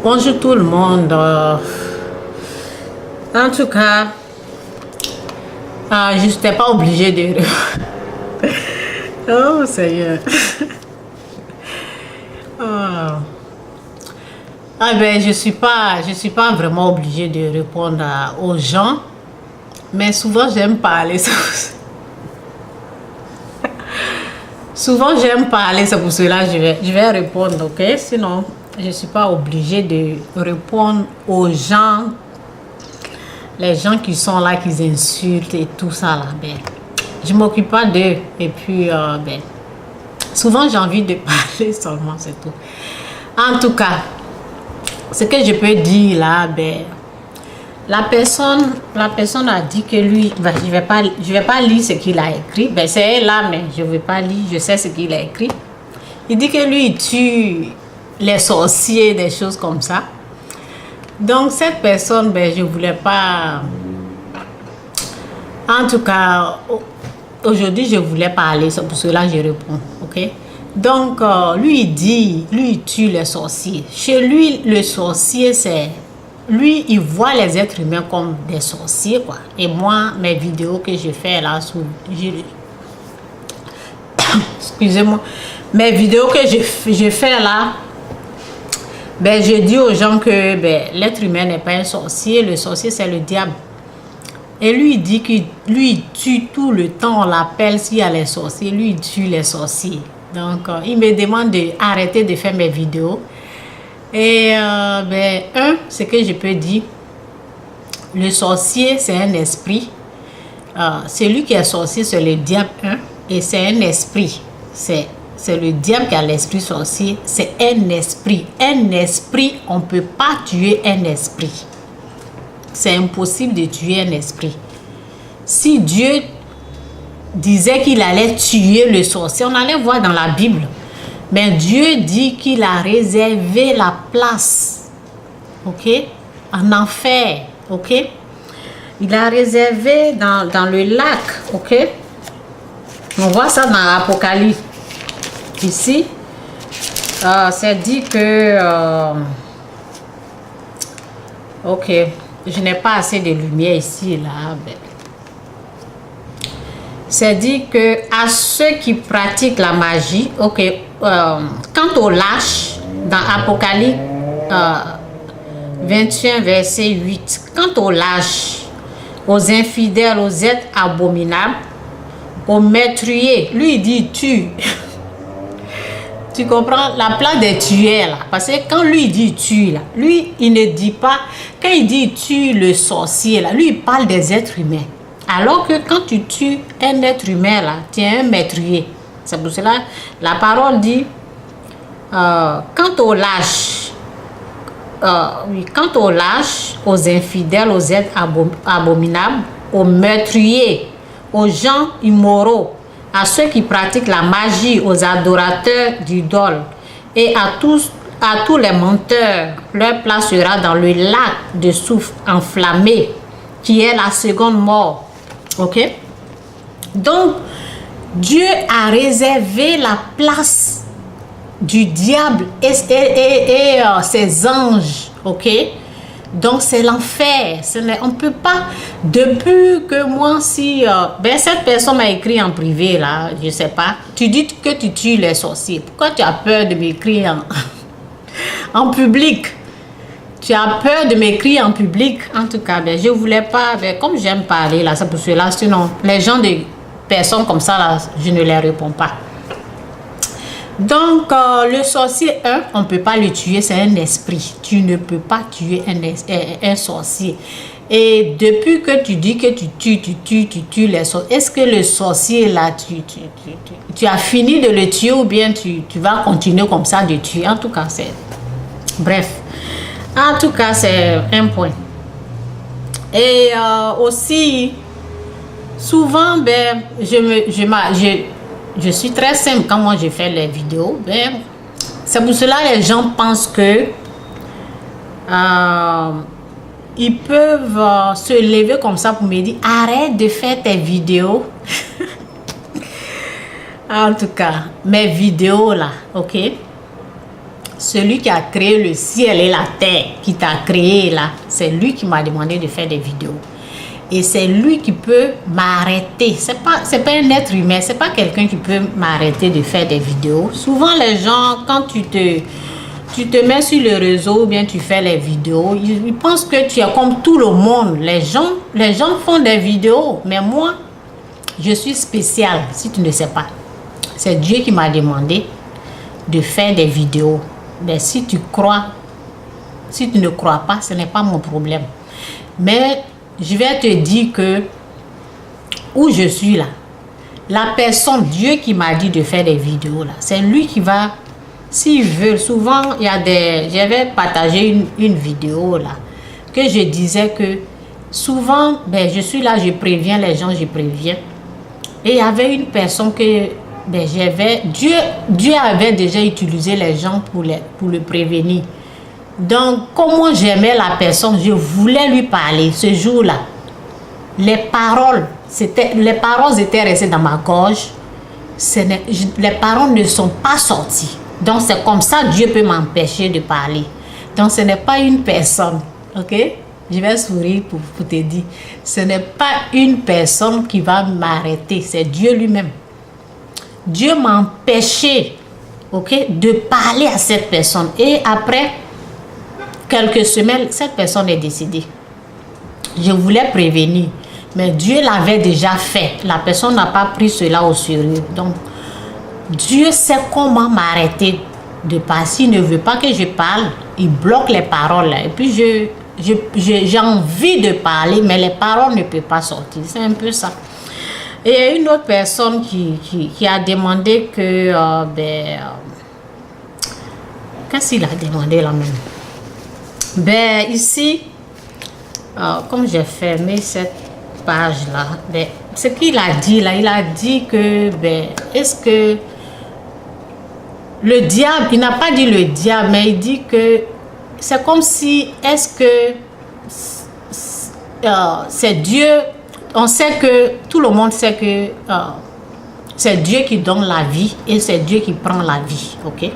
Bonjour tout le monde. En tout cas, je n'étais pas obligée de... Oh Seigneur. Oh. Ah ben, je suis pas vraiment obligée de répondre aux gens, mais souvent j'aime parler. Souvent j'aime parler, c'est pour cela que je vais répondre, ok? Sinon, je ne suis pas obligée de répondre aux gens, les gens qui sont là, qui insultent et tout ça là. Ben, je ne m'occupe pas d'eux. Et puis, ben, souvent j'ai envie de parler seulement, c'est tout. En tout cas, ce que je peux dire là, ben, la personne a dit que lui, ben, je vais pas lire ce qu'il a écrit. Ben, c'est elle là, mais je ne vais pas lire, je sais ce qu'il a écrit. Il dit que lui, il tue les sorciers, des choses comme ça. Donc, cette personne, ben, je ne voulais pas... En tout cas, aujourd'hui, je voulais parler, c'est pour cela que je réponds, ok? Donc, lui, il dit, lui, il tue les sorciers. Chez lui, le sorcier, c'est... Lui, il voit les êtres humains comme des sorciers, quoi. Et moi, mes vidéos que je fais là, excusez-moi, mes vidéos que je fais là, ben, je dis aux gens que ben, l'être humain n'est pas un sorcier, le sorcier, c'est le diable. Et lui, il dit qu'il lui tue tout le temps, on l'appelle s'il y a les sorciers, lui, il tue les sorciers. Donc, il me demande d'arrêter de faire mes vidéos. Et, ben, ce que je peux dire, le sorcier, c'est un esprit. Celui qui est sorcier, c'est le diable, et c'est un esprit. C'est le diable qui a l'esprit sorcier, c'est un esprit. Un esprit, on ne peut pas tuer un esprit. C'est impossible de tuer un esprit. Si Dieu disait qu'il allait tuer le sorcier, on allait voir dans la Bible. Mais Dieu dit qu'il a réservé la place, ok, en enfer, ok. Il a réservé dans le lac, ok. On voit ça dans l'Apocalypse. Ici, c'est dit que... ok, je n'ai pas assez de lumière ici, là. C'est dit que à ceux qui pratiquent la magie, ok, quant aux lâches, dans Apocalypse 21, verset 8, quant aux lâches, aux infidèles, aux êtres abominables, aux meurtriers, lui il dit tue. Tu comprends la place des tueurs là, parce que quand lui il dit tue là, lui il ne dit pas, quand il dit tue le sorcier là, lui il parle des êtres humains. Alors que quand tu tues un être humain là, tu es un meurtrier. C'est pour cela la parole dit quant aux lâches, quant aux lâches, aux infidèles, aux êtres abominables, aux meurtriers, aux gens immoraux, à ceux qui pratiquent la magie, aux adorateurs d'idoles et à tous les menteurs, leur place sera dans le lac de soufre enflammé, qui est la seconde mort. Ok? Donc, Dieu a réservé la place du diable et ses anges. Ok? Donc, c'est l'enfer. On ne peut pas, depuis que moi, si... ben, cette personne m'a écrit en privé, là, je ne sais pas. Tu dis que tu tues les sorciers. Pourquoi tu as peur de m'écrire en public? Tu as peur de m'écrire en public. En tout cas, ben, je ne voulais pas... Ben, comme j'aime parler, là, c'est pour cela. Sinon, les gens de personnes comme ça, là, je ne les réponds pas. Donc, le sorcier, on ne peut pas le tuer, c'est un esprit. Tu ne peux pas tuer un sorcier. Et depuis que tu dis que tu tues les sorciers, est-ce que le sorcier, là, tu as fini de le tuer ou bien tu vas continuer comme ça de tuer? En tout cas, c'est... Bref. En tout cas, c'est un point. Et aussi, souvent, ben, je suis très simple quand moi je fais les vidéos. Ben, c'est pour cela que les gens pensent que ils peuvent se lever comme ça pour me dire arrête de faire tes vidéos. En tout cas, mes vidéos là, ok. celui qui a créé le ciel et la terre, qui t'a créé là, c'est lui qui m'a demandé de faire des vidéos. Et c'est lui qui peut m'arrêter. C'est pas un être humain, c'est pas quelqu'un qui peut m'arrêter de faire des vidéos. Souvent les gens, quand tu te mets sur le réseau ou bien tu fais les vidéos, ils pensent que tu es comme tout le monde. Les gens font des vidéos, mais moi, je suis spécial, si tu ne sais pas. C'est Dieu qui m'a demandé de faire des vidéos. Mais si tu ne crois pas, ce n'est pas mon problème. Mais je vais te dire que où je suis là, la personne, Dieu qui m'a dit de faire des vidéos là, c'est lui qui va, s'il veut. Souvent, j'avais partagé une vidéo là, que je disais que souvent, je suis là, je préviens les gens, je préviens. Et il y avait une personne que Dieu avait déjà utilisé les gens pour le prévenir. Donc, comment j'aimais la personne, je voulais lui parler ce jour-là. Les paroles étaient restées dans ma gorge. Les paroles ne sont pas sorties. Donc, c'est comme ça que Dieu peut m'empêcher de parler. Donc, ce n'est pas une personne. Ok? Je vais sourire pour te dire. Ce n'est pas une personne qui va m'arrêter. C'est Dieu lui-même. Dieu m'a empêché, de parler à cette personne. Et après quelques semaines, cette personne est décédée. Je voulais prévenir, mais Dieu l'avait déjà fait. La personne n'a pas pris cela au sérieux. Donc, Dieu sait comment m'arrêter de parler. S'il ne veut pas que je parle, il bloque les paroles. Et puis, j'ai envie de parler, mais les paroles ne peuvent pas sortir. C'est un peu ça. Et il y a une autre personne qui a demandé que... qu'est-ce qu'il a demandé là même? Ici, comme j'ai fermé cette page-là, ce qu'il a dit là, il a dit que, est-ce que le diable, il n'a pas dit le diable, mais il dit que c'est comme si, est-ce que c'est Dieu, on sait que, tout le monde sait que c'est Dieu qui donne la vie et c'est Dieu qui prend la vie, ok?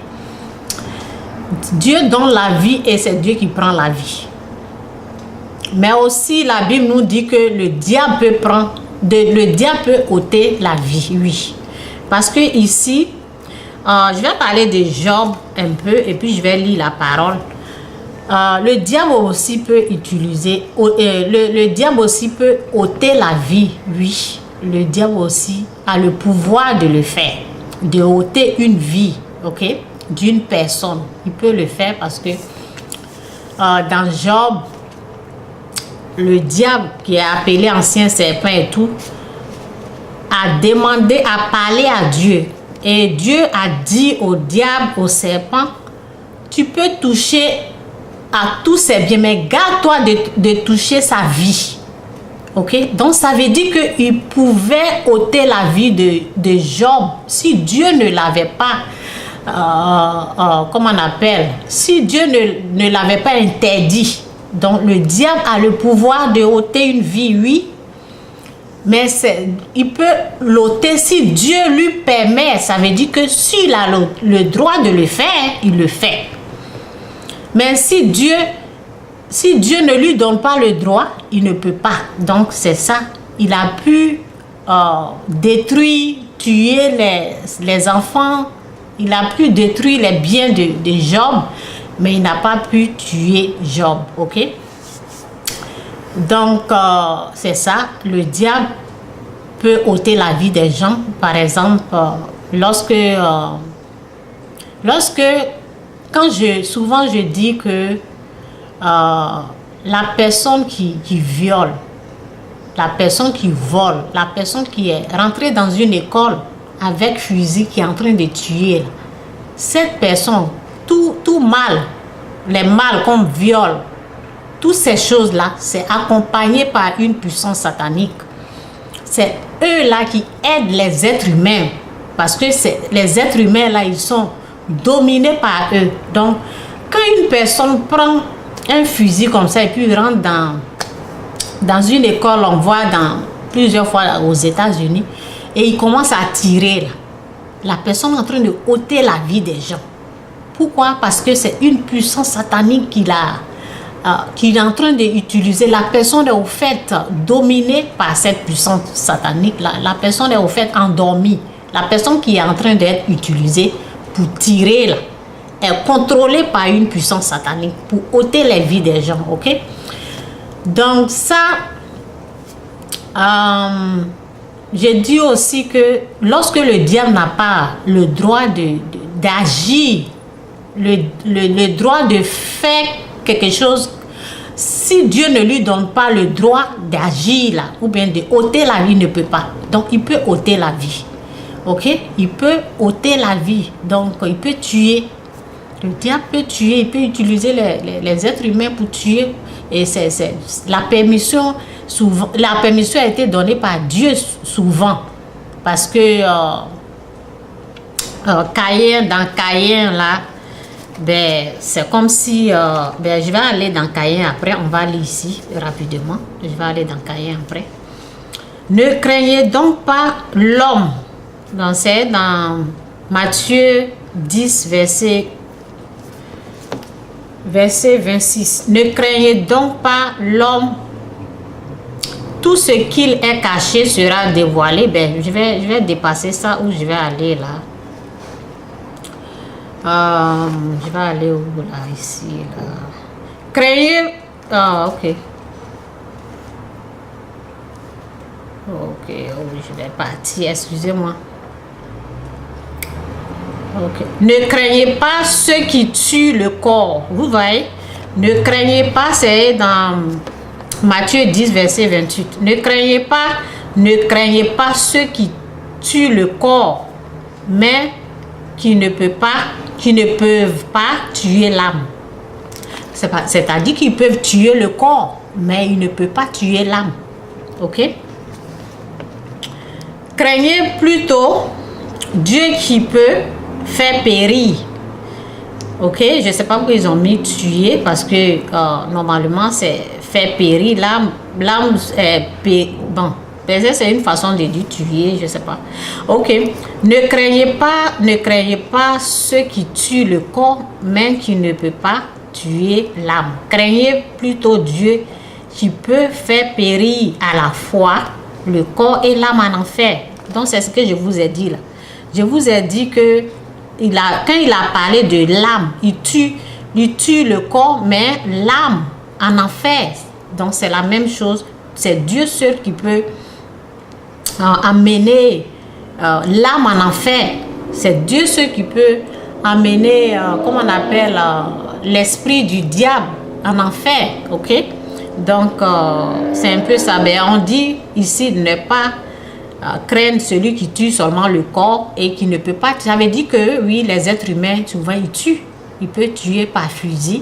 Dieu donne la vie et c'est Dieu qui prend la vie. Mais aussi, la Bible nous dit que le diable peut ôter la vie, oui. Parce que ici, je vais parler de Job un peu et puis je vais lire la parole. Le diable aussi peut utiliser, le diable aussi peut ôter la vie, oui. Le diable aussi a le pouvoir de le faire, de ôter une vie, ok, d'une personne. Il peut le faire parce que dans Job, le diable qui est appelé ancien serpent et tout, a demandé à parler à Dieu. Et Dieu a dit au diable, au serpent, tu peux toucher à tous ses biens, mais garde-toi de toucher sa vie. Ok? Donc ça veut dire qu'il pouvait ôter la vie de Job si Dieu ne l'avait pas, comment on appelle, si Dieu ne l'avait pas interdit. Donc le diable a le pouvoir de ôter une vie, oui, mais il peut l'ôter si Dieu lui permet. Ça veut dire que s'il a le droit de le faire, il le fait. Mais si Dieu ne lui donne pas le droit, il ne peut pas. Donc c'est ça. Il a pu détruire, tuer les enfants. Il a pu détruire les biens de Job, mais il n'a pas pu tuer Job. Ok? Donc c'est ça. Le diable peut ôter la vie des gens. Par exemple, souvent je dis que la personne qui viole, la personne qui vole, la personne qui est rentrée dans une école avec fusil, qui est en train de tuer, cette personne, tout mal, les mal comme viol, toutes ces choses-là, c'est accompagné par une puissance satanique. C'est eux-là qui aident les êtres humains, parce que les êtres humains là, ils sont dominés par eux. Donc, quand une personne prend un fusil comme ça et puis rentre dans une école, on voit plusieurs fois aux États-Unis, et il commence à tirer là. La personne est en train de ôter la vie des gens Pourquoi? Parce que c'est une puissance satanique qu'il est en train d'utiliser. La personne est au fait dominée par cette puissance satanique. La personne est au fait endormie. La personne qui est en train d'être utilisée pour tirer là, est contrôlée par une puissance satanique pour ôter les vies des gens. Ok? Donc ça, j'ai dit aussi que lorsque le diable n'a pas le droit d'agir, le droit de faire quelque chose, si Dieu ne lui donne pas le droit d'agir là, ou bien de ôter la vie, il ne peut pas. Donc il peut ôter la vie. Ok? Il peut ôter la vie. Donc il peut tuer. Le diable peut tuer, il peut utiliser les êtres humains pour tuer. Et la permission, souvent, la permission a été donnée par Dieu souvent. Parce que Caïn, dans Caïn, là, ben, c'est comme si... je vais aller dans Caïn après, on va aller ici rapidement. Je vais aller dans Caïn après. Ne craignez donc pas l'homme. C'est dans Matthieu 10, verset 26. Ne craignez donc pas l'homme. Tout ce qu'il est caché sera dévoilé. Ben, je vais dépasser ça où je vais aller là. Je vais aller où là, ici là. Craignez. Ok. Ok, je vais partir. Excusez-moi. Okay. Ne craignez pas ceux qui tuent le corps. Vous voyez? Ne craignez pas, c'est dans Matthieu 10, verset 28. Ne craignez pas ceux qui tuent le corps, mais qui ne peuvent pas tuer l'âme. C'est-à-dire qu'ils peuvent tuer le corps, mais ils ne peuvent pas tuer l'âme. Ok? Craignez plutôt Dieu qui peut faire périr. Ok, je ne sais pas pourquoi ils ont mis tuer, parce que normalement c'est faire périr. L'âme bon, c'est une façon de dire tuer, je ne sais pas. Ok, ne craignez pas ceux qui tuent le corps, mais qui ne peut pas tuer l'âme. Craignez plutôt Dieu qui peut faire périr à la fois le corps et l'âme en enfer. Donc c'est ce que je vous ai dit là. Je vous ai dit que quand il a parlé de l'âme, il tue le corps, mais l'âme en enfer. Donc c'est la même chose. C'est Dieu seul qui peut amener l'âme en enfer. C'est Dieu seul qui peut amener, comment on appelle, l'esprit du diable en enfer. Ok? Donc c'est un peu ça. Mais on dit ici de ne pas craindre celui qui tue seulement le corps et qui ne peut pas. J'avais dit que oui, les êtres humains, souvent, ils tuent. Ils peuvent tuer par fusil.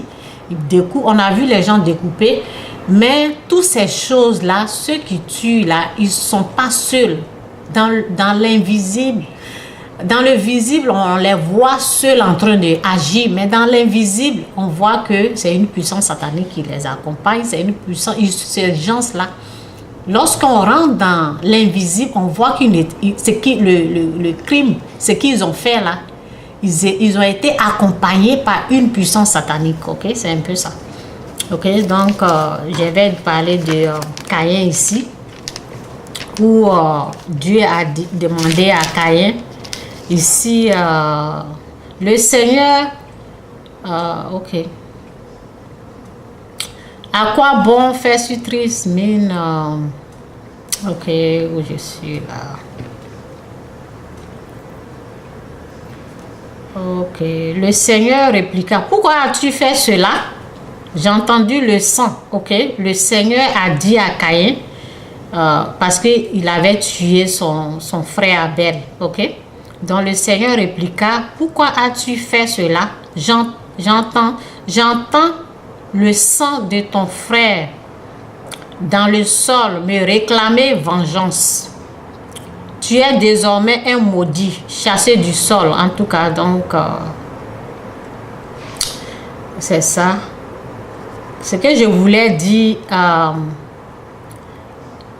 On a vu les gens découper. Mais toutes ces choses-là, ceux qui tuent, là, ils ne sont pas seuls. Dans l'invisible. Dans le visible, on les voit seuls en train d'agir. Mais dans l'invisible, on voit que c'est une puissance satanique qui les accompagne. C'est une puissance... Ces gens-là, lorsqu'on rentre dans l'invisible, on voit que le crime, ce qu'ils ont fait là, ils ont été accompagnés par une puissance satanique. Ok, c'est un peu ça. Ok, donc je vais parler de Caïn ici, où Dieu a demandé à Caïn, ici, le Seigneur, ok. À quoi bon faire si triste mine? Ok, où je suis là. Ok, le Seigneur répliqua, pourquoi as-tu fait cela? J'ai entendu le sang. Ok, le Seigneur a dit à Caïn, parce qu'il avait tué son frère Abel. Ok, donc le Seigneur répliqua, pourquoi as-tu fait cela? J'entends le sang de ton frère dans le sol me réclamer vengeance. Tu es désormais un maudit, chassé du sol. En tout cas, donc, c'est ça. Ce que je voulais dire,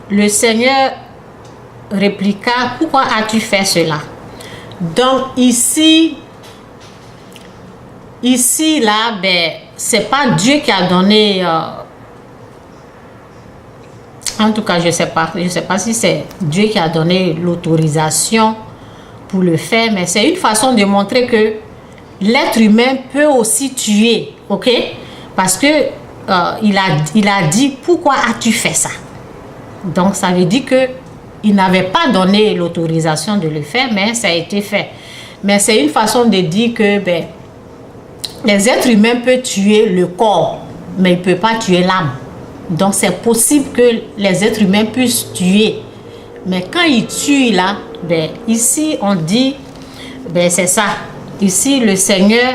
le Seigneur répliqua, pourquoi as-tu fait cela? Donc, ici, ici, là, ben, c'est pas Dieu qui a donné... en tout cas, je sais pas si c'est Dieu qui a donné l'autorisation pour le faire, mais c'est une façon de montrer que l'être humain peut aussi tuer, ok? Parce que il a dit, pourquoi as-tu fait ça? Donc, ça veut dire que il n'avait pas donné l'autorisation de le faire, mais ça a été fait. Mais c'est une façon de dire que ben, les êtres humains peuvent tuer le corps, mais ils ne peuvent pas tuer l'âme. Donc, c'est possible que les êtres humains puissent tuer. Mais quand ils tuent là, ben, ici, on dit, ben, c'est ça. Ici, le Seigneur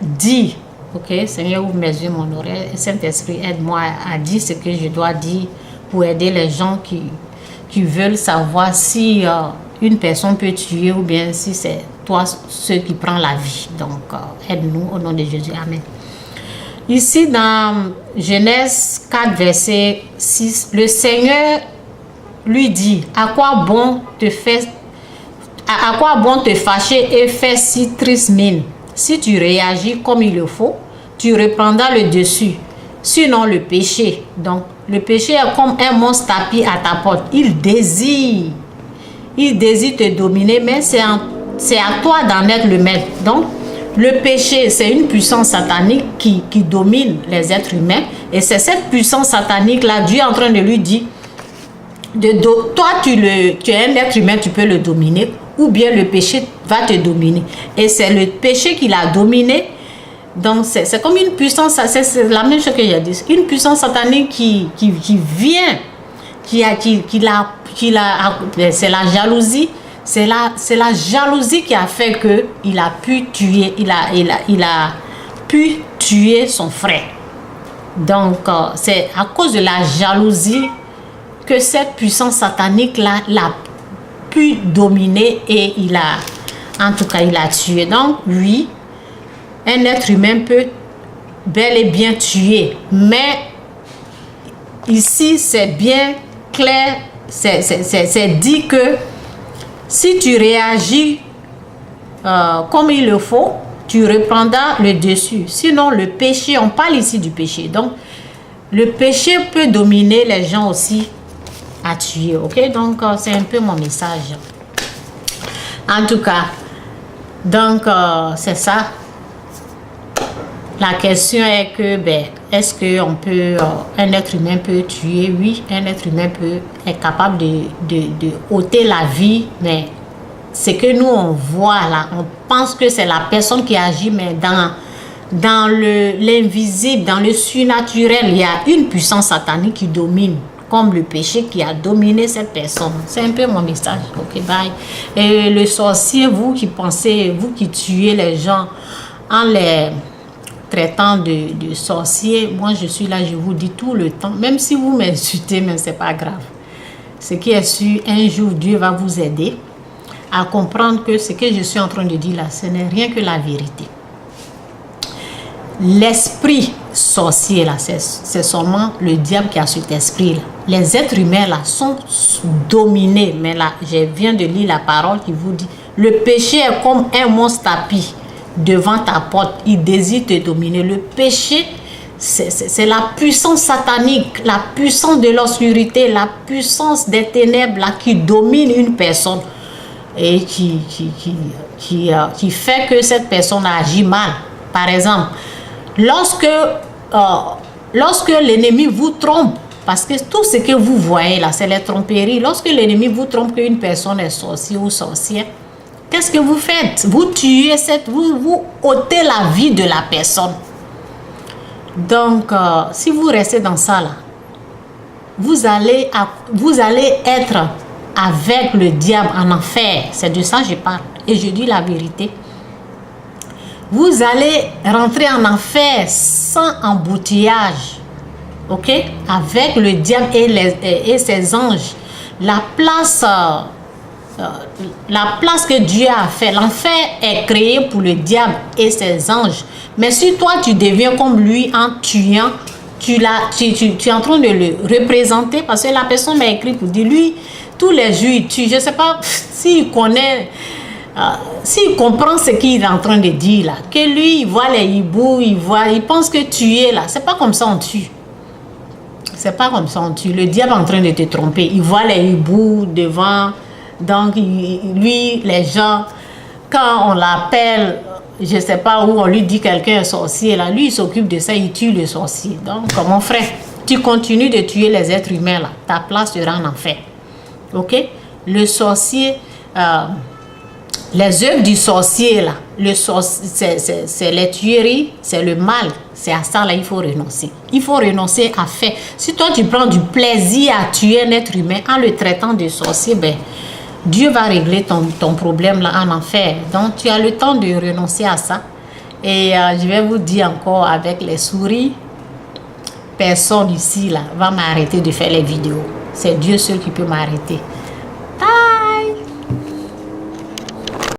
dit, ok, Seigneur, ouvre mes yeux, mon oreille, Saint-Esprit, aide-moi à dire ce que je dois dire pour aider les gens qui veulent savoir si une personne peut tuer ou bien si c'est toi, ceux qui prend la vie. Donc, aide-nous au nom de Jésus. Amen. Ici, dans Genèse 4, verset 6, le Seigneur lui dit, à quoi bon te fâcher et faire si triste mine? Si tu réagis comme il le faut, tu reprendras le dessus. Sinon, le péché. Donc, le péché est comme un monstre tapis à ta porte. Il désire te dominer, mais c'est à toi d'en être le maître. Donc, le péché, c'est une puissance satanique qui domine les êtres humains. Et c'est cette puissance satanique-là, Dieu est en train de lui dire, toi, tu es un être humain, tu peux le dominer, ou bien le péché va te dominer. Et c'est le péché qui l'a dominé. Donc, c'est comme une puissance, c'est la même chose que j'ai dit, une puissance satanique qui vient, c'est la jalousie. C'est la jalousie qui a fait que il a pu tuer, il a pu tuer son frère. Donc, c'est à cause de la jalousie que cette puissance satanique-là l'a pu dominer et il a tué. Donc, oui, un être humain peut bel et bien tuer. Mais ici, c'est bien clair, c'est dit que si tu réagis comme il le faut, tu reprendras le dessus. Sinon, le péché, on parle ici du péché. Donc, le péché peut dominer les gens aussi à tuer. Ok? Donc, c'est un peu mon message. En tout cas, donc, c'est ça. La question est que, ben, est-ce qu'on peut, un être humain peut tuer? Oui, un être humain est capable de ôter la vie, mais ce que nous, on voit là, on pense que c'est la personne qui agit, mais dans l'invisible, dans le surnaturel, il y a une puissance satanique qui domine, comme le péché qui a dominé cette personne. C'est un peu mon message. Ok, bye. Et le sorcier, vous qui pensez, vous qui tuez les gens en les traitant de sorciers, moi je suis là, je vous dis tout le temps, même si vous m'insultez, mais c'est pas grave. Ce qui est sûr, un jour Dieu va vous aider à comprendre que ce que je suis en train de dire là, ce n'est rien que la vérité. L'esprit sorcier là, c'est seulement le diable qui a cet esprit là. Les êtres humains là sont dominés, mais là je viens de lire la parole qui vous dit, le péché est comme un monstre tapis devant ta porte, il désire te dominer. Le péché, c'est la puissance satanique, la puissance de l'obscurité, la puissance des ténèbres là, qui domine une personne et qui fait que cette personne agit mal. Par exemple, lorsque l'ennemi vous trompe, parce que tout ce que vous voyez là, c'est les tromperies. Lorsque l'ennemi vous trompe qu'une personne est sorcier ou sorcière, qu'est-ce que vous faites? Vous tuez vous ôtez la vie de la personne. Donc, si vous restez dans ça là, vous allez être avec le diable en enfer. C'est de ça que je parle. Et je dis la vérité. Vous allez rentrer en enfer sans embouteillage. Ok? Avec le diable et ses anges. La place que Dieu a fait, l'enfer est créé pour le diable et ses anges. Mais si toi tu deviens comme lui en tuant, tu es en train de le représenter, parce que la personne m'a écrit pour dire, lui, tous les jours il tue. Je ne sais pas s'il connaît s'il comprend ce qu'il est en train de dire là, que lui, il voit les hiboux, il pense que tuer là, c'est pas comme ça on tue. C'est pas comme ça on tue. Le diable est en train de te tromper. Il voit les hiboux devant. Donc, lui, les gens, quand on l'appelle, je sais pas où, on lui dit quelqu'un est sorcier là, lui, il s'occupe de ça, il tue le sorcier. Donc, mon frère, tu continues de tuer les êtres humains là, ta place sera en enfer. Ok? Le sorcier, les œuvres du sorcier là, c'est les tueries, c'est le mal, c'est à ça là il faut renoncer. Il faut renoncer à faire. Si toi tu prends du plaisir à tuer un être humain en le traitant de sorcier, ben Dieu va régler ton problème là en enfer. Donc tu as le temps de renoncer à ça. Et je vais vous dire encore avec les souris, personne ici là va m'arrêter de faire les vidéos. C'est Dieu seul qui peut m'arrêter.